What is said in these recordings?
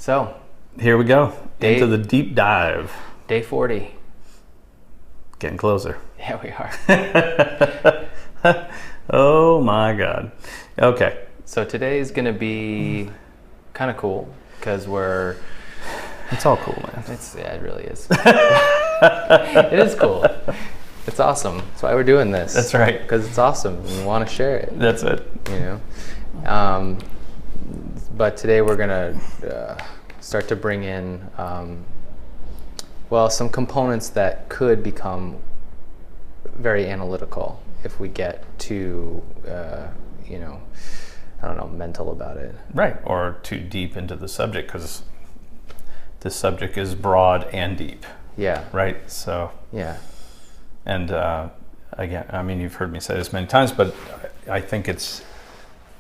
So, Here we go, into the deep dive. day 40. Getting closer. Yeah, we are. Oh my God. Okay. So today's going to be kind of cool because It's all cool, man. yeah, it really is. It is cool. It's awesome. That's why we're doing this. That's right. Because it's awesome and we want to share it. That's it. You know. But today we're going to start to bring in, some components that could become very analytical if we get too, mental about it. Right. Or too deep into the subject, because the subject is broad and deep. Yeah. Right. So. Yeah. And again, I mean, you've heard me say this many times, but I think it's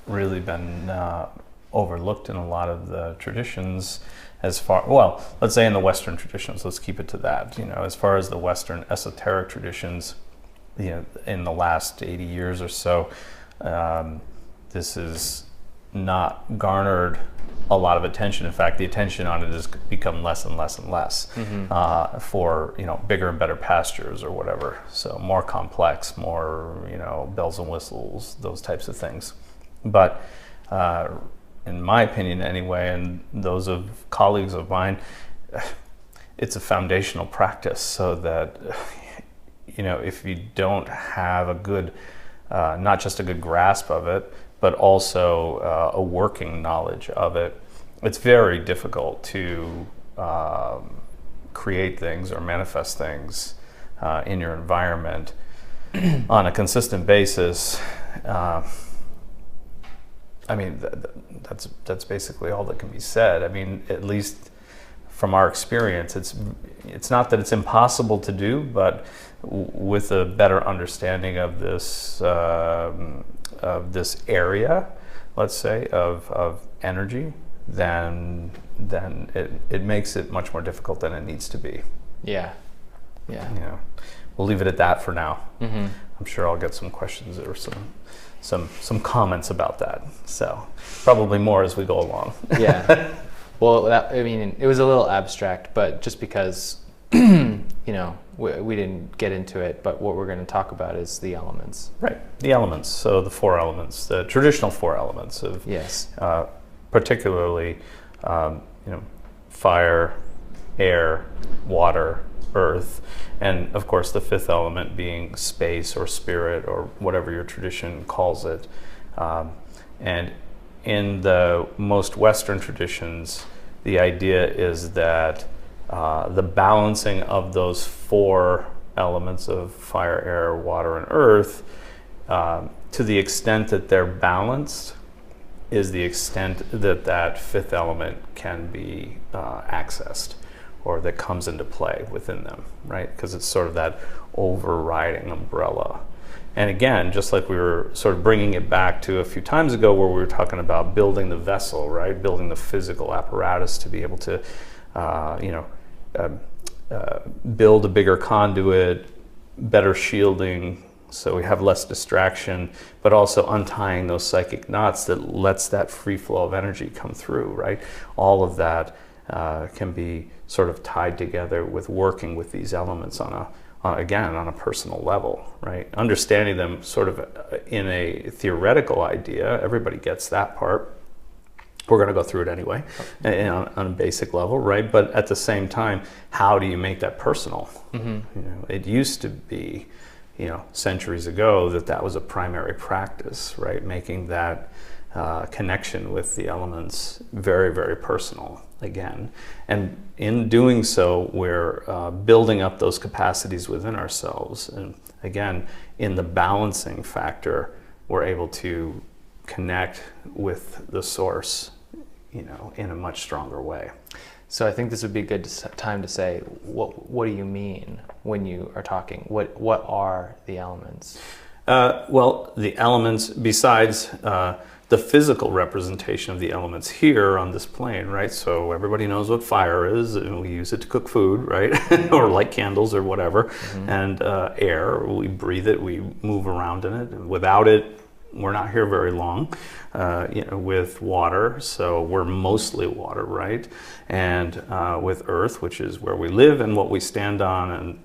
really been overlooked in a lot of the traditions let's say in the Western traditions, let's keep it to that. As far as the Western esoteric traditions, in the last 80 years or so, this has not garnered a lot of attention. In fact, the attention on it has become less and less and less for bigger and better pastures or whatever. So more complex, more bells and whistles, those types of things. But in my opinion, anyway, and those of colleagues of mine, it's a foundational practice. So that if you don't have a good, not just a good grasp of it, but also a working knowledge of it, it's very difficult to create things or manifest things in your environment on a consistent basis. I mean, that's basically all that can be said. I mean, at least from our experience, it's not that it's impossible to do, but with a better understanding of this area, let's say, of energy, then it makes it much more difficult than it needs to be. Yeah. We'll leave it at that for now. Mm-hmm. I'm sure I'll get some questions or some comments about that. So probably more as we go along. Yeah. Well, it was a little abstract, but just because we didn't get into it, but what we're going to talk about is the elements. Right. The elements. So the four elements, the traditional four elements of, yes, particularly, fire, air, water, earth, and of course the fifth element being space or spirit or whatever your tradition calls it. And in the most Western traditions, the idea is that the balancing of those four elements of fire, air, water, and earth, to the extent that they're balanced, is the extent that fifth element can be accessed, or that comes into play within them, right? Because it's sort of that overriding umbrella. And again, just like we were sort of bringing it back to a few times ago where we were talking about building the vessel, right? Building the physical apparatus to be able to, build a bigger conduit, better shielding, so we have less distraction, but also untying those psychic knots that lets that free flow of energy come through, right? All of that can be sort of tied together with working with these elements on a personal level, right? Understanding them sort of in a theoretical idea, everybody gets that part. We're going to go through it anyway, on a basic level, right? But at the same time, how do you make that personal? Mm-hmm. It used to be, centuries ago that was a primary practice, right? Making that connection with the elements very, very personal again. And in doing so, we're building up those capacities within ourselves. And again, in the balancing factor, we're able to connect with the source, in a much stronger way. So I think this would be a good time to say, what do you mean when you are talking? What are the elements? The elements, besides the physical representation of the elements here on this plane, right? So everybody knows what fire is, and we use it to cook food, right? Or light candles or whatever. Mm-hmm. And air, we breathe it, we move around in it. And without it, we're not here very long, with water, so we're mostly water, right? And with earth, which is where we live and what we stand on, and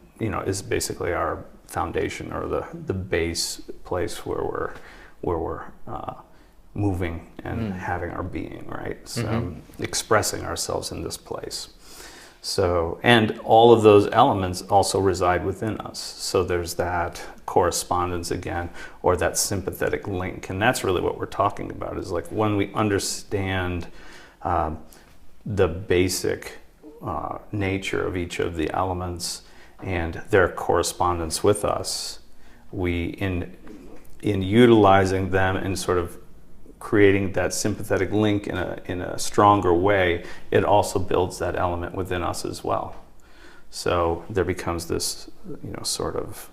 is basically our foundation, or the base place where we're moving and having our being, right? So expressing ourselves in this place. So, and all of those elements also reside within us. So there's that correspondence again, or that sympathetic link. And that's really what we're talking about, is like when we understand the basic nature of each of the elements and their correspondence with us, we, in utilizing them and sort of creating that sympathetic link in a stronger way, it also builds that element within us as well. So there becomes this, sort of,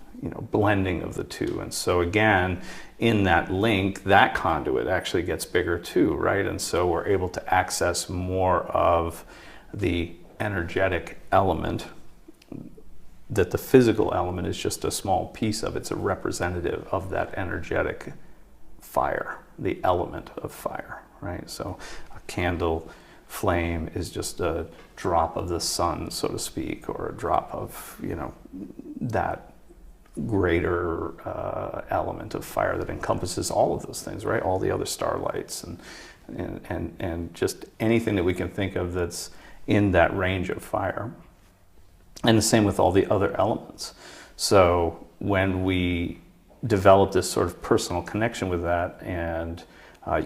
blending of the two. And so again, in that link, that conduit actually gets bigger too, right? And so we're able to access more of the energetic element, that the physical element is just a small piece of. It's a representative of that energetic fire, the element of fire, right? So a candle flame is just a drop of the sun, so to speak, or a drop of, that greater element of fire that encompasses all of those things, right? All the other starlights and just anything that we can think of that's in that range of fire. And the same with all the other elements. So when we develop this sort of personal connection with that and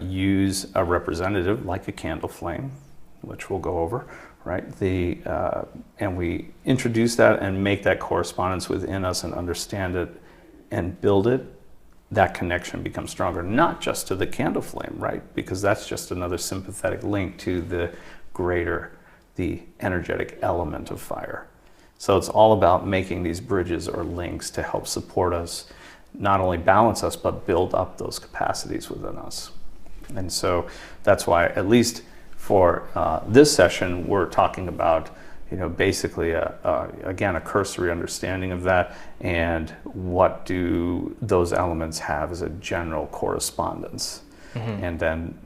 use a representative like a candle flame, which we'll go over, right? And we introduce that and make that correspondence within us and understand it and build it, that connection becomes stronger, not just to the candle flame, right? Because that's just another sympathetic link to the energetic element of fire. So it's all about making these bridges or links to help support us, not only balance us, but build up those capacities within us. And so that's why, at least for this session, we're talking about, basically, again, a cursory understanding of that, and what do those elements have as a general correspondence. And then,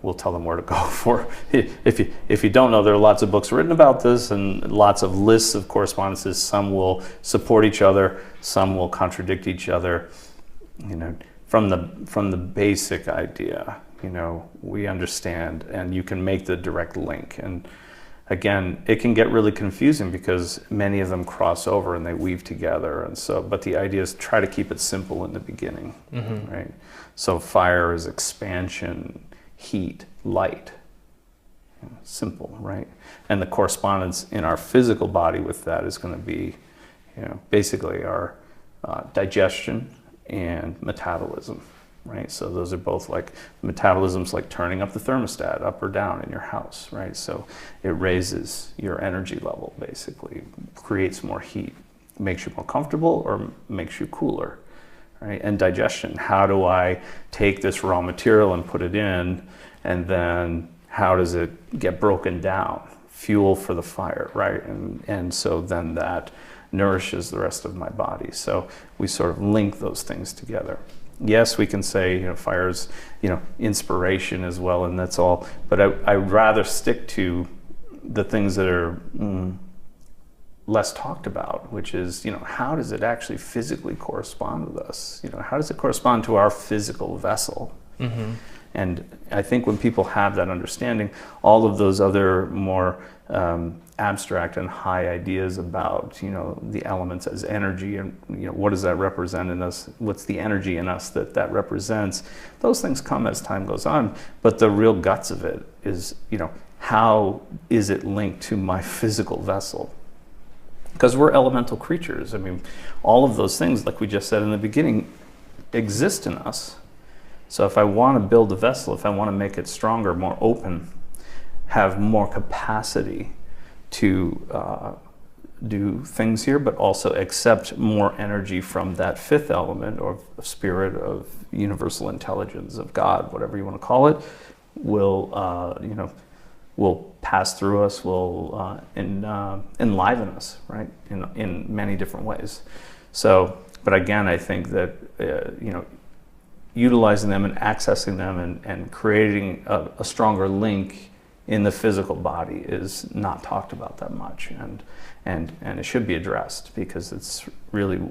we'll tell them where to go for. If you don't know, there are lots of books written about this and lots of lists of correspondences. Some will support each other, some will contradict each other. From the basic idea, we understand, and you can make the direct link. And again, it can get really confusing because many of them cross over and they weave together. And so, but the idea is try to keep it simple in the beginning, right? So fire is expansion, heat, light. Simple, right? And the correspondence in our physical body with that is going to be, basically our digestion and metabolism, right? So those are both like, metabolism's like turning up the thermostat up or down in your house, right? So it raises your energy level, basically, creates more heat, makes you more comfortable or makes you cooler, right? And digestion, how do I take this raw material and put it in, and then how does it get broken down? Fuel for the fire, right? And so then that nourishes the rest of my body. So we sort of link those things together. Yes, we can say, fire's, inspiration as well, and that's all. But I'd rather stick to the things that are less talked about, which is, how does it actually physically correspond with us? How does it correspond to our physical vessel? And I think when people have that understanding, all of those other more abstract and high ideas about, the elements as energy and, what does that represent in us? What's the energy in us that represents? Those things come as time goes on. But the real guts of it is, how is it linked to my physical vessel? Because we're elemental creatures. I mean, all of those things, like we just said in the beginning, exist in us. So if I want to build a vessel, if I want to make it stronger, more open, have more capacity to do things here, but also accept more energy from that fifth element, or spirit, of universal intelligence, of God, whatever you want to call it, will pass through us, will enliven us, right, in many different ways. So, but again, I think that utilizing them and accessing them and creating a stronger link in the physical body is not talked about that much, and it should be addressed, because it's really,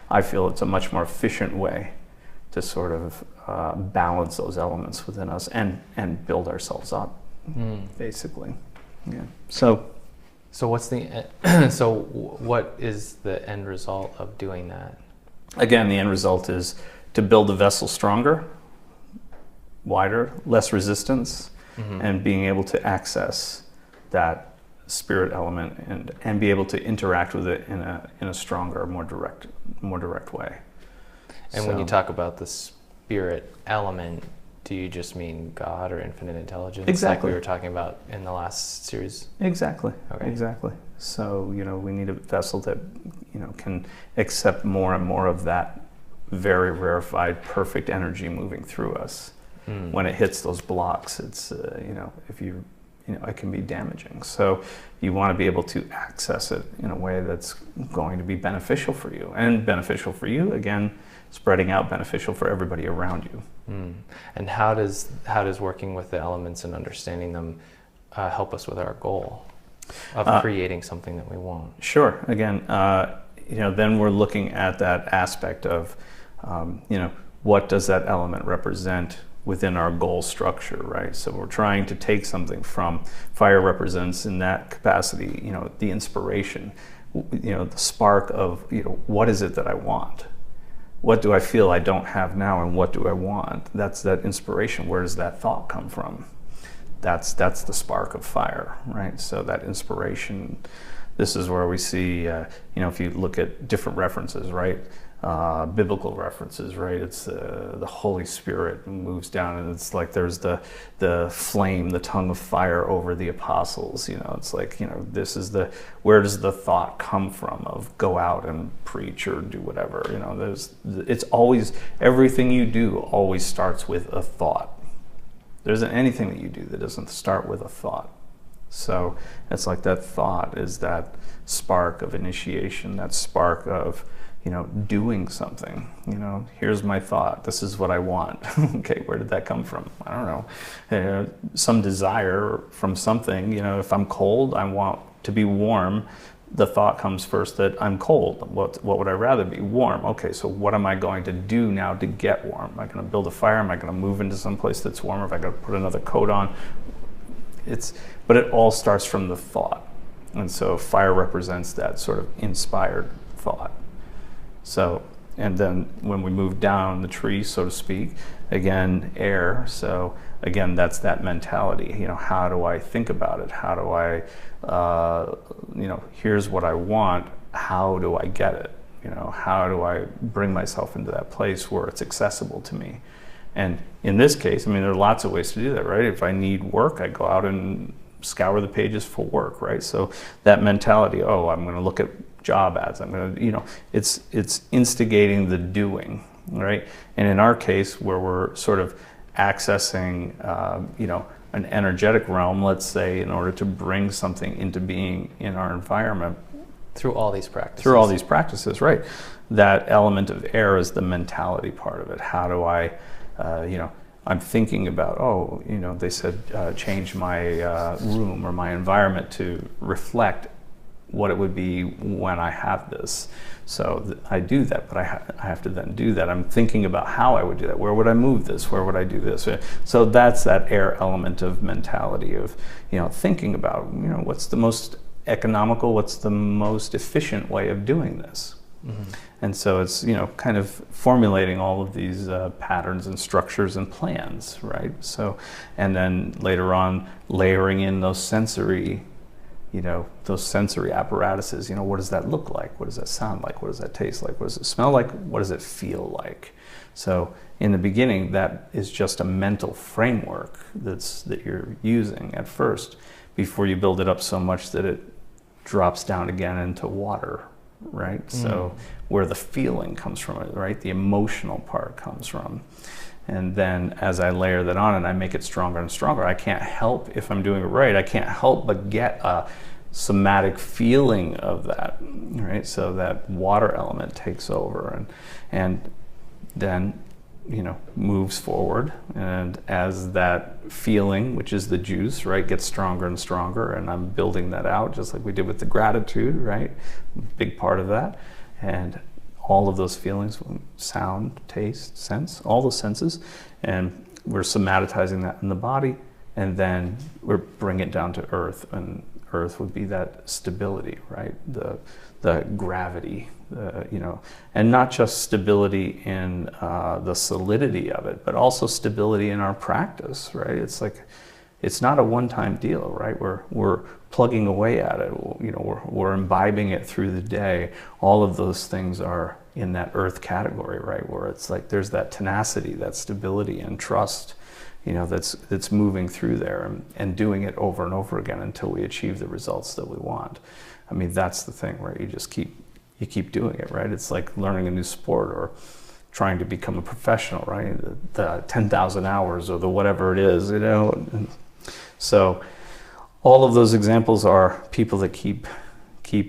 I feel it's a much more efficient way to sort of balance those elements within us and build ourselves up, basically. Yeah. So what's the what is the end result of doing that? Again, the end result is to build the vessel stronger, wider, less resistance, and being able to access that spirit element and be able to interact with it in a stronger, more direct way. And when you talk about the spirit element, do you just mean God or infinite intelligence? Exactly. Like we were talking about in the last series? Exactly. Okay. Exactly. So, we need a vessel that, can accept more and more of that very rarefied, perfect energy moving through us. When it hits those blocks, it's, it can be damaging. So you want to be able to access it in a way that's going to be beneficial for you. And beneficial for you, again, spreading out, beneficial for everybody around you. And how does working with the elements and understanding them help us with our goal of creating something that we want? Sure. Again, then we're looking at that aspect of, what does that element represent within our goal structure, right? So we're trying to take something from fire represents in that capacity, the inspiration, the spark of, what is it that I want? What do I feel I don't have now, and what do I want? That's that inspiration. Where does that thought come from? That's the spark of fire, right? So that inspiration, this is where we see, if you look at different references, right? Biblical references, right? It's the Holy Spirit moves down, and it's like there's the flame, the tongue of fire over the apostles. It's like, this is where does the thought come from of go out and preach or do whatever? It's always, everything you do always starts with a thought. There isn't anything that you do that doesn't start with a thought. So it's like that thought is that spark of initiation, that spark of doing something. Here's my thought. This is what I want. Okay, where did that come from? I don't know. Some desire from something. If I'm cold, I want to be warm. The thought comes first that I'm cold. What would I rather be? Warm. Okay, so what am I going to do now to get warm? Am I going to build a fire? Am I going to move into some place that's warmer? If I got to put another coat on? But it all starts from the thought. And so fire represents that sort of inspired thought. So, and then when we move down the tree, so to speak, again, air. So again, that's that mentality. How do I think about it? How do I, here's what I want. How do I get it? How do I bring myself into that place where it's accessible to me? And in this case, there are lots of ways to do that, right? If I need work, I go out and scour the pages for work, right? So that mentality, I'm going to look at job ads. I'm going to, it's instigating the doing, right? And in our case, where we're sort of accessing, an energetic realm, let's say, in order to bring something into being in our environment. Through all these practices. Right. That element of air is the mentality part of it. How do I, I'm thinking about, they said change my room or my environment to reflect what it would be when I have this. So I do that, but I have to then do that. I'm thinking about how I would do that. Where would I move this? Where would I do this? So that's that air element of mentality of, thinking about, what's the most economical, what's the most efficient way of doing this? And so it's, kind of formulating all of these patterns and structures and plans, right? So, and then later on, layering in those sensory apparatuses, what does that look like? What does that sound like? What does that taste like? What does it smell like? What does it feel like? So in the beginning, that is just a mental framework that you're using at first before you build it up so much that it drops down again into water, right? So where the feeling comes from, right? The emotional part comes from. And then as I layer that on and I make it stronger and stronger, I can't help, if I'm doing it right, I can't help but get a somatic feeling of that, right? So that water element takes over. And then, moves forward. And as that feeling, which is the juice, right, gets stronger and stronger, and I'm building that out just like we did with the gratitude, right? Big part of that. And all of those feelings, sound, taste, sense, all the senses, and we're somatizing that in the body, and then we're bringing it down to earth, and earth would be that stability, right? The gravity, and not just stability in the solidity of it, but also stability in our practice, right? It's like, it's not a one-time deal, right? We're plugging away at it, we're imbibing it through the day. All of those things are in that earth category, right? Where it's like there's that tenacity, that stability and trust, that's moving through there, and doing it over and over again until we achieve the results that we want. I mean, that's the thing, where you just keep doing it, right? It's like learning a new sport or trying to become a professional, right? The 10,000 hours or the whatever it is, So all of those examples are people that keep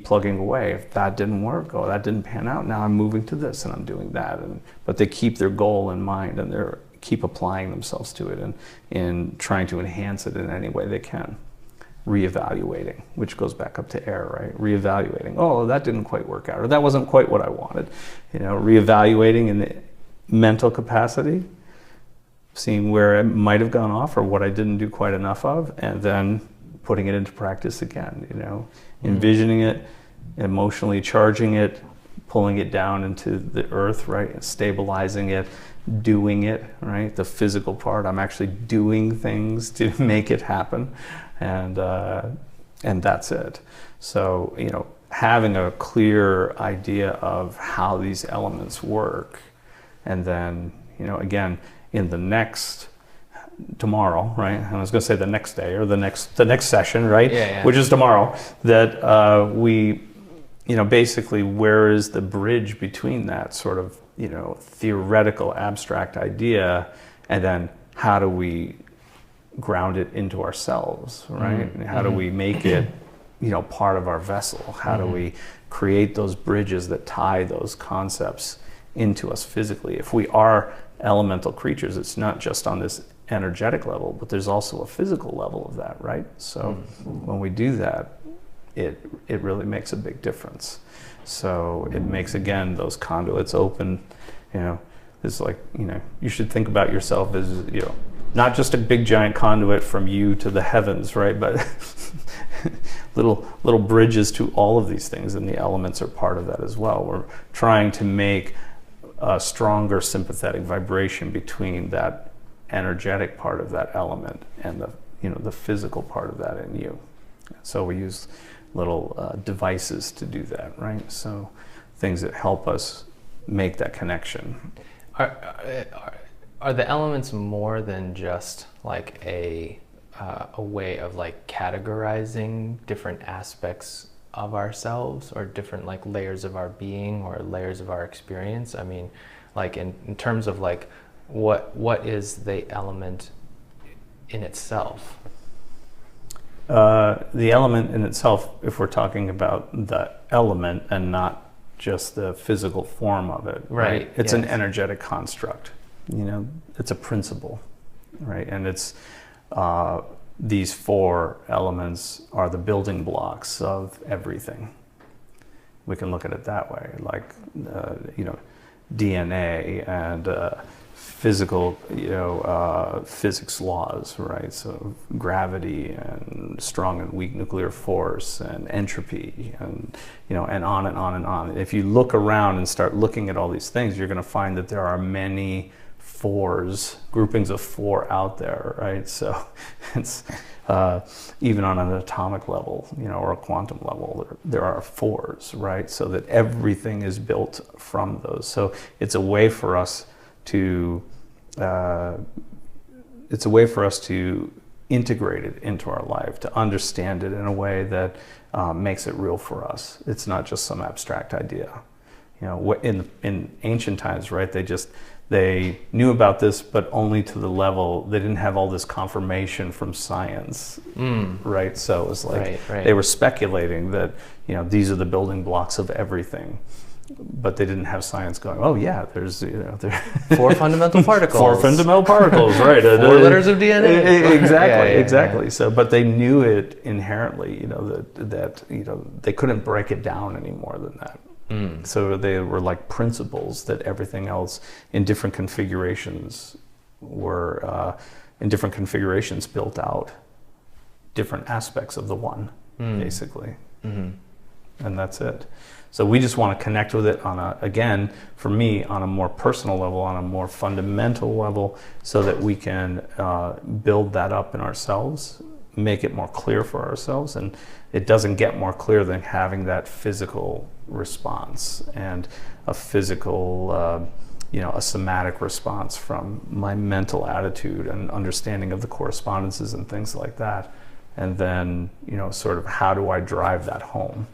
plugging away. If that didn't work, that didn't pan out, now I'm moving to this and I'm doing that. But they keep their goal in mind, and they keep applying themselves to it and in trying to enhance it in any way they can. Reevaluating, which goes back up to air, right? Reevaluating, that didn't quite work out, or that wasn't quite what I wanted. Reevaluating in the mental capacity, seeing where it might have gone off or what I didn't do quite enough of, and then putting it into practice again, envisioning it, emotionally charging it, pulling it down into the earth, right? And stabilizing it, doing it, right? The physical part, I'm actually doing things to make it happen. And that's it. So, having a clear idea of how these elements work, and then, again, in the next tomorrow, right? I was going to say the next day or the next session, right? Yeah. Which is tomorrow. That we, basically, where is the bridge between that sort of, theoretical, abstract idea, and then how do we ground it into ourselves, right? Mm-hmm. How do we make it, part of our vessel? How do we create those bridges that tie those concepts into us physically? If we are elemental creatures, it's not just on this energetic level, but there's also a physical level of that, right? So when we do that, it really makes a big difference. So it makes, again, those conduits open. It's like, you should think about yourself as, not just a big giant conduit from you to the heavens, right? But little bridges to all of these things, and the elements are part of that as well. We're trying to make a stronger sympathetic vibration between that energetic part of that element and the physical part of that in you. So we use little devices to do that, right? So things that help us make that connection. Are the elements more than just like a way of like categorizing different aspects of ourselves, or different like layers of our being or layers of our experience? I mean, like in terms of like what is the element in itself? The element in itself, if we're talking about the element and not just the physical form of it, right? It's an energetic construct. It's a principle, right? And it's these four elements are the building blocks of everything. We can look at it that way, like DNA and physical, physics laws, right? So gravity and strong and weak nuclear force and entropy and, and on and on and on. If you look around and start looking at all these things, you're going to find that there are many groupings of four out there, right? So it's even on an atomic level, or a quantum level, there are fours, right? So that everything is built from those. So it's a way for us to integrate it into our life, to understand it in a way that makes it real for us. It's not just some abstract idea. In ancient times, right? They knew about this, but only to the level, they didn't have all this confirmation from science, right? So it was like they were speculating that, these are the building blocks of everything. but they didn't have science going, oh yeah, there's, there 4 fundamental particles. 4 fundamental particles, right? 4 letters of DNA. Exactly, exactly. Yeah. So, but they knew it inherently, that they couldn't break it down any more than that. So they were like principles that everything else in different configurations were, in different configurations built out different aspects of the one, basically. And that's it. So we just want to connect with it again, for me, on a more personal level, on a more fundamental level, so that we can build that up in ourselves, make it more clear for ourselves. And it doesn't get more clear than having that physical response and a physical, a somatic response from my mental attitude and understanding of the correspondences and things like that. And then, sort of how do I drive that home?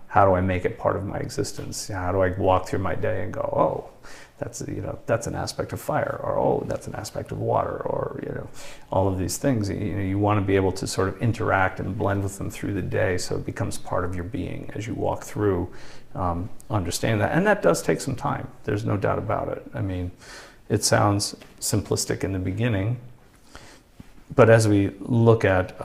How do I make it part of my existence? How do I walk through my day and go, oh, that's an aspect of fire, or oh, that's an aspect of water, or all of these things. You want to be able to sort of interact and blend with them through the day, so it becomes part of your being as you walk through. Understand that, and that does take some time. There's no doubt about it. I mean, it sounds simplistic in the beginning, but as we look at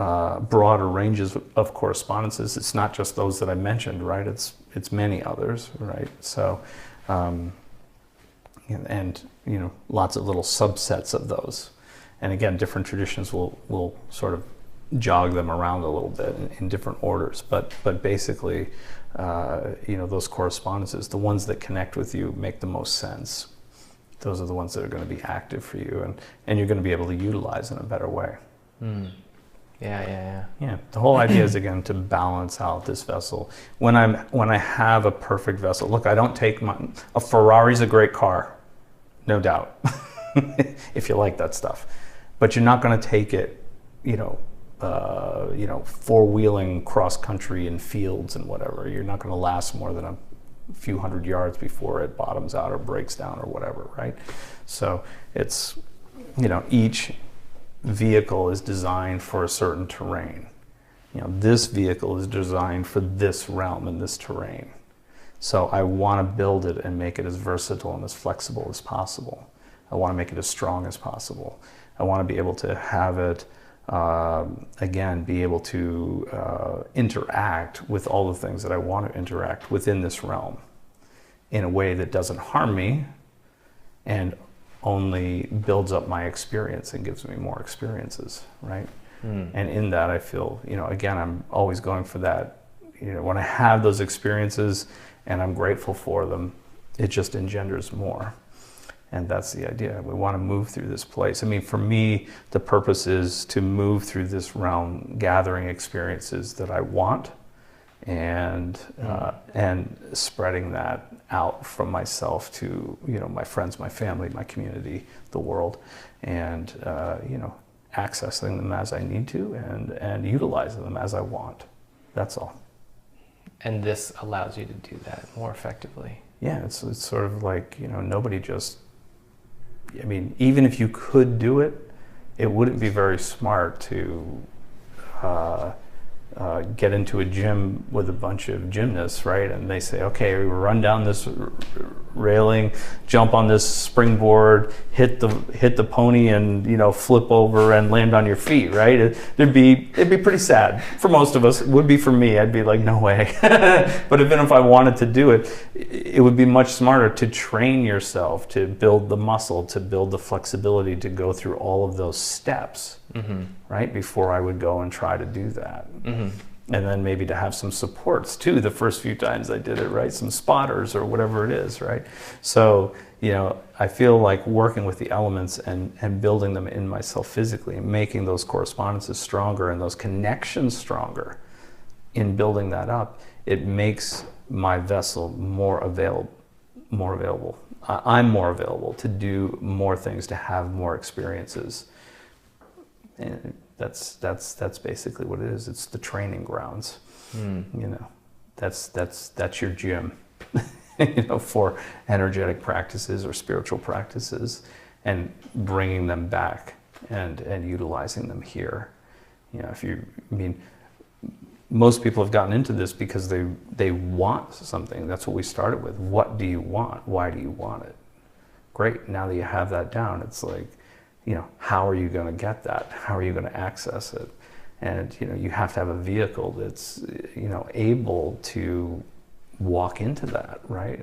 broader ranges of correspondences, it's not just those that I mentioned, right? It's many others, right? So, and lots of little subsets of those. And again, different traditions will sort of jog them around a little bit in different orders. But basically, those correspondences, the ones that connect with you, make the most sense. Those are the ones that are going to be active for you, and you're going to be able to utilize in a better way. Yeah. The whole idea is, again, to balance out this vessel. When I have a perfect vessel, look, I don't take a Ferrari's a great car, no doubt, if you like that stuff, but you're not going to take it, four-wheeling cross country in fields and whatever. You're not going to last more than a few hundred yards before it bottoms out or breaks down or whatever, right? So it's, each vehicle is designed for a certain terrain. This vehicle is designed for this realm and this terrain. So I want to build it and make it as versatile and as flexible as possible. I want to make it as strong as possible. I want to be able to have it, be able to interact with all the things that I want to interact within this realm in a way that doesn't harm me and only builds up my experience and gives me more experiences, right? And in that, I feel, again, I'm always going for that. When I have those experiences and I'm grateful for them, it just engenders more. And that's the idea. We want to move through this place. I mean, for me, the purpose is to move through this realm, gathering experiences that I want, and spreading that out from myself to my friends, my family, my community, the world, and accessing them as I need to, and utilizing them as I want. That's all. And this allows you to do that more effectively. Yeah, it's sort of like nobody just. I mean, even if you could do it, it wouldn't be very smart to get into a gym with a bunch of gymnasts, right? And they say, okay, we run down this railing, jump on this springboard, hit the pony, and flip over and land on your feet, right? It'd be pretty sad for most of us. It would be for me. I'd be like, no way. But even if I wanted to do it, it would be much smarter to train yourself, to build the muscle, to build the flexibility, to go through all of those steps, right? Before I would go and try to do that. And then maybe to have some supports too the first few times I did it, right? Some spotters or whatever it is, right? So, I feel like working with the elements and building them in myself physically, and making those correspondences stronger and those connections stronger in building that up, it makes my vessel more available. I'm more available to do more things, to have more experiences. And that's basically what it is. It's the training grounds. That's your gym, for energetic practices or spiritual practices, and bringing them back and utilizing them here. most people have gotten into this because they want something. That's what we started with. What do you want? Why do you want it? Great. Now that you have that down, it's like, how are you going to get that? How are you going to access it? And, you have to have a vehicle that's, able to walk into that, right?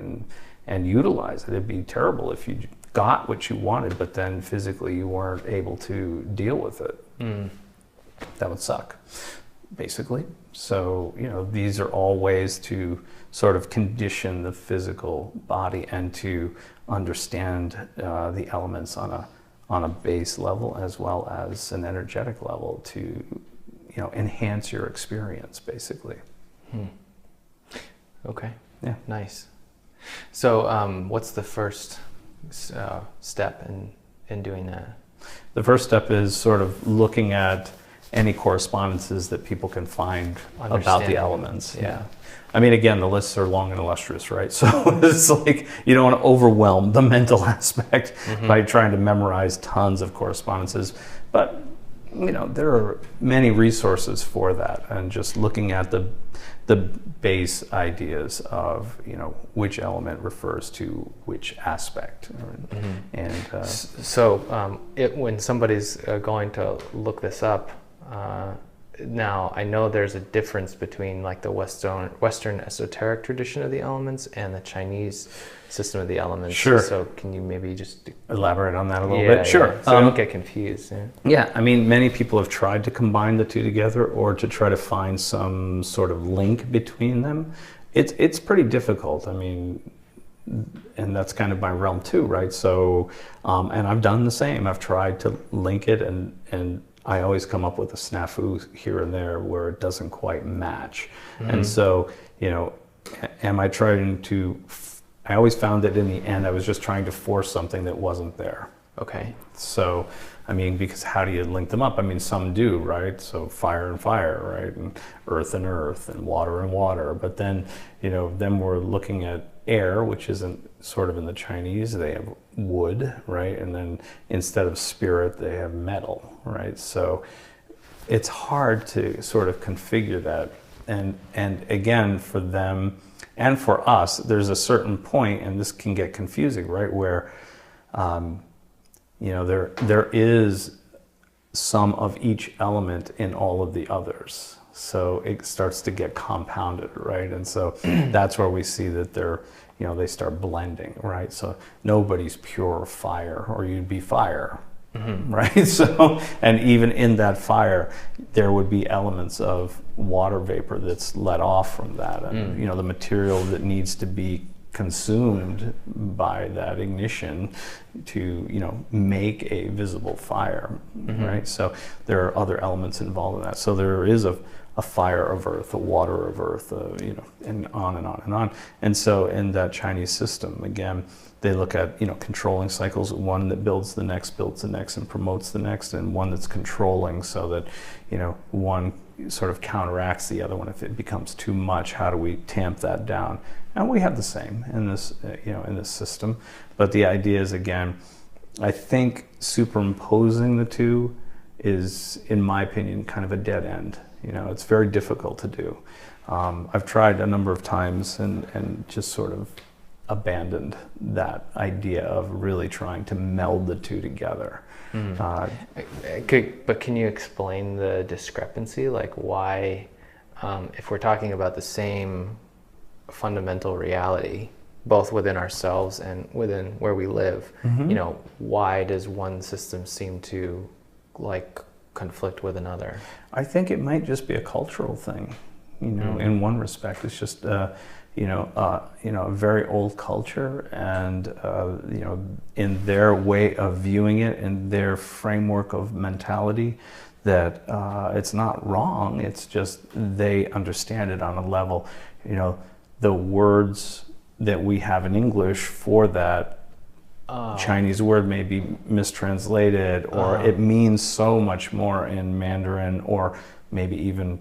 And utilize it. It'd be terrible if you got what you wanted, but then physically you weren't able to deal with it. That would suck, basically. So, these are all ways to sort of condition the physical body and to understand the elements on a base level as well as an energetic level to, enhance your experience, basically. Okay. Yeah. Nice. So, what's the first step in doing that? The first step is sort of looking at any correspondences that people can find about the elements. Yeah. I mean, again, the lists are long and illustrious, right? So it's like you don't want to overwhelm the mental aspect by trying to memorize tons of correspondences. But, there are many resources for that, and just looking at the base ideas of, which element refers to which aspect. And so when somebody's going to look this up, now I know there's a difference between like the Western esoteric tradition of the elements and the Chinese system of the elements. Sure. So can you maybe just elaborate on that a little bit? Sure. Yeah. So I don't get confused. Yeah, I mean, many people have tried to combine the two together or to try to find some sort of link between them. It's pretty difficult. I mean, and that's kind of my realm too, right? So, and I've done the same. I've tried to link it, and I always come up with a snafu here and there where it doesn't quite match. And so, am I trying to, I always found that in the end, I was just trying to force something that wasn't there. Okay. So, I mean, because how do you link them up? I mean, some do, right? So fire and fire, right? And earth, and water and water. But then, then we're looking at air, which isn't sort of in the Chinese. They have wood, right? And then instead of spirit, they have metal, right? So it's hard to sort of configure that. And again, for them and for us, there's a certain point, and this can get confusing, right? Where, there is some of each element in all of the others. So it starts to get compounded, right? And so that's where we see that they start blending, right? So nobody's pure fire, or you'd be fire, right? So, and even in that fire, there would be elements of water vapor that's let off from that. And, the material that needs to be consumed by that ignition to, make a visible fire, right? So there are other elements involved in that. So there is a fire of earth, a water of earth, and on and on and on. And so in that Chinese system, again, they look at, controlling cycles, one that builds the next, and promotes the next, and one that's controlling so that, one sort of counteracts the other one. If it becomes too much, how do we tamp that down? And we have the same in this, in this system. But the idea is, again, I think superimposing the two is, in my opinion, kind of a dead end. It's very difficult to do. I've tried a number of times and just sort of abandoned that idea of really trying to meld the two together. But can you explain the discrepancy? Like why, if we're talking about the same fundamental reality, both within ourselves and within where we live, why does one system seem to conflict with another? I think it might just be a cultural thing, in one respect. It's just, a very old culture, and, in their way of viewing it, in their framework of mentality, that it's not wrong. It's just they understand it on a level, the words that we have in English for that Chinese word may be mistranslated, or it means so much more in Mandarin, or maybe even,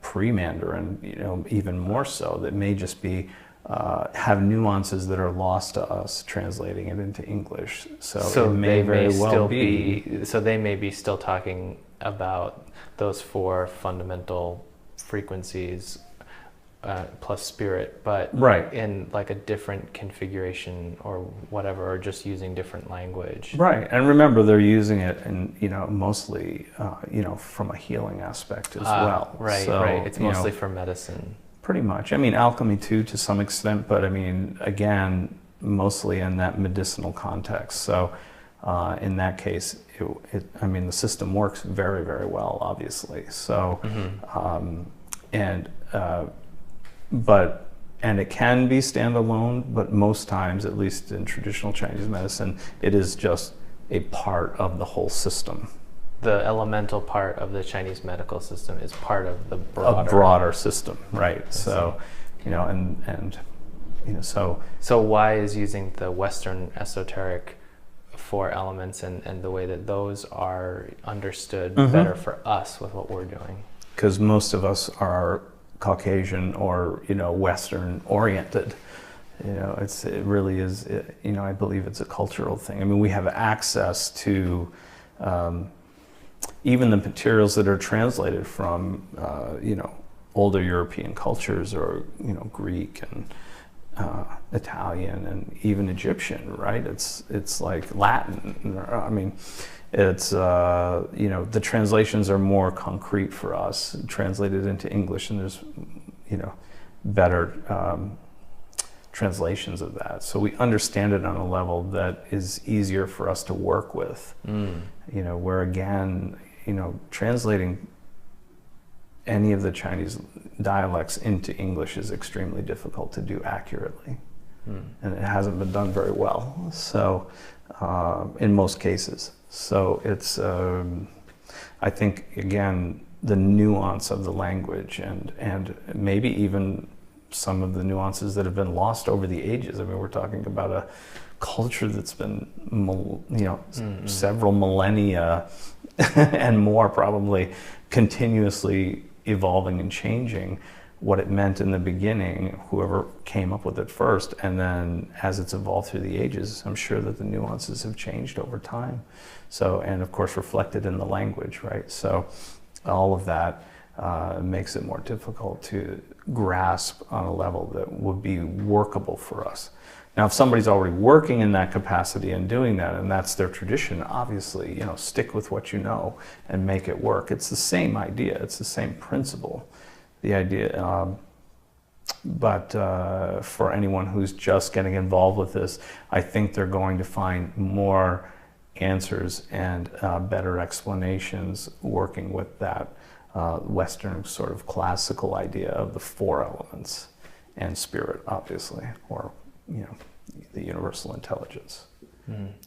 pre-Mandarin, even more so, that may just be, have nuances that are lost to us translating it into English. So it may very well be. So they may be still talking about those four fundamental frequencies plus spirit, but Right. in like a different configuration or whatever, or just using different language. Right, and remember they're using it, and mostly, from a healing aspect as well. Right, So, right. It's mostly for medicine. pretty much. I mean, alchemy too, to some extent, but I mean, again, mostly in that medicinal context. So, in that case, the system works very, very well, obviously. So, and it can be standalone, but most times, at least in traditional Chinese medicine, it is just a part of the whole system. The elemental part of the Chinese medical system is part of the A broader system, right? So, so. So why is using the Western esoteric 4 elements and the way that those are understood better for us with what we're doing? Because most of us are Caucasian or Western oriented. It really is. I believe it's a cultural thing. I mean, we have access to even the materials that are translated from older European cultures, or Greek and Italian and even Egyptian. Right? It's like Latin. I mean, it's the translations are more concrete for us, translated into English, and there's better translations of that, so we understand it on a level that is easier for us to work with. Where again, translating any of the Chinese dialects into English is extremely difficult to do accurately, and it hasn't been done very well. So in most cases. So it's, I think, again, the nuance of the language and maybe even some of the nuances that have been lost over the ages. I mean, we're talking about a culture that's been, several millennia and more probably continuously evolving and changing what it meant in the beginning, whoever came up with it first, and then as it's evolved through the ages, I'm sure that the nuances have changed over time. So, and of course reflected in the language, right? So all of that makes it more difficult to grasp on a level that would be workable for us. Now, if somebody's already working in that capacity and doing that, and that's their tradition, obviously, stick with what you know and make it work. It's the same idea, it's the same principle. The idea, but for anyone who's just getting involved with this, I think they're going to find more answers and better explanations working with that Western sort of classical idea of the 4 elements and spirit, obviously, or the universal intelligence.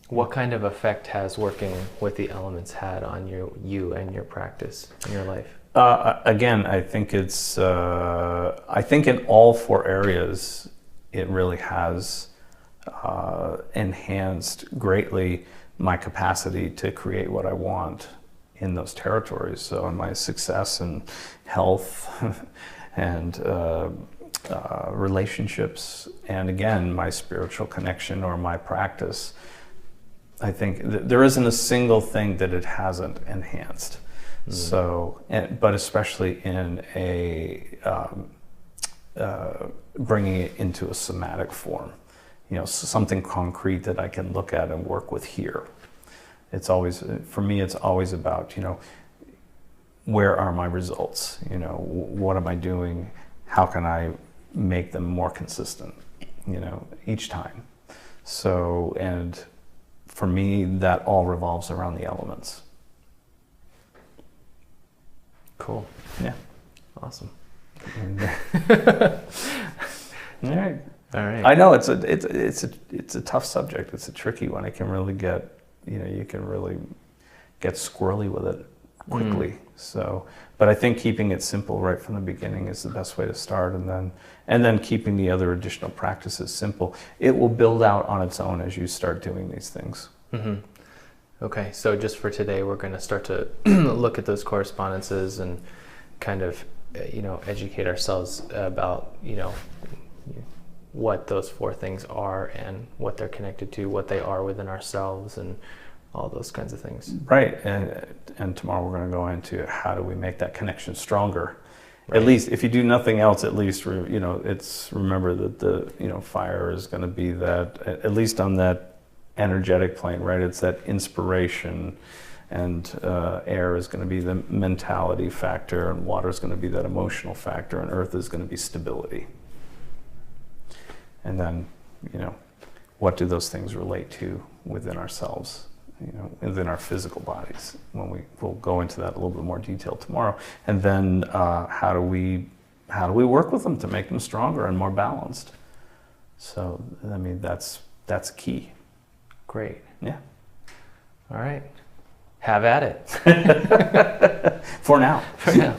What kind of effect has working with the elements had on you and your practice in your life? Again, I think it's. I think in all 4 areas, it really has enhanced greatly my capacity to create what I want in those territories. So, in my success and health, and relationships, and again, my spiritual connection or my practice, I think there isn't a single thing that it hasn't enhanced. So, but especially in a bringing it into a somatic form, something concrete that I can look at and work with here. It's always, for me, it's always about, where are my results? What am I doing? How can I make them more consistent, each time? So, and for me, that all revolves around the elements. Cool. Yeah. Awesome. All right. All right. I know it's a tough subject. It's a tricky one. It can really get, you can really get squirrely with it quickly. So, but I think keeping it simple right from the beginning is the best way to start, and then keeping the other additional practices simple. It will build out on its own as you start doing these things. Okay, so just for today, we're going to start to look at those correspondences and kind of, educate ourselves about, what those 4 things are and what they're connected to, what they are within ourselves, and all those kinds of things. Right, and tomorrow we're going to go into how do we make that connection stronger, Right. At least if you do nothing else, at least it's remember that the fire is going to be that, at least on that energetic plane, right? It's that inspiration, and air is going to be the mentality factor, and water is going to be that emotional factor, and earth is going to be stability. And then what do those things relate to within ourselves, within our physical bodies? We'll go into that a little bit more detail tomorrow. And then how do we work with them to make them stronger and more balanced? So I mean, that's key. Great. Yeah. All right. Have at it. For now. For now.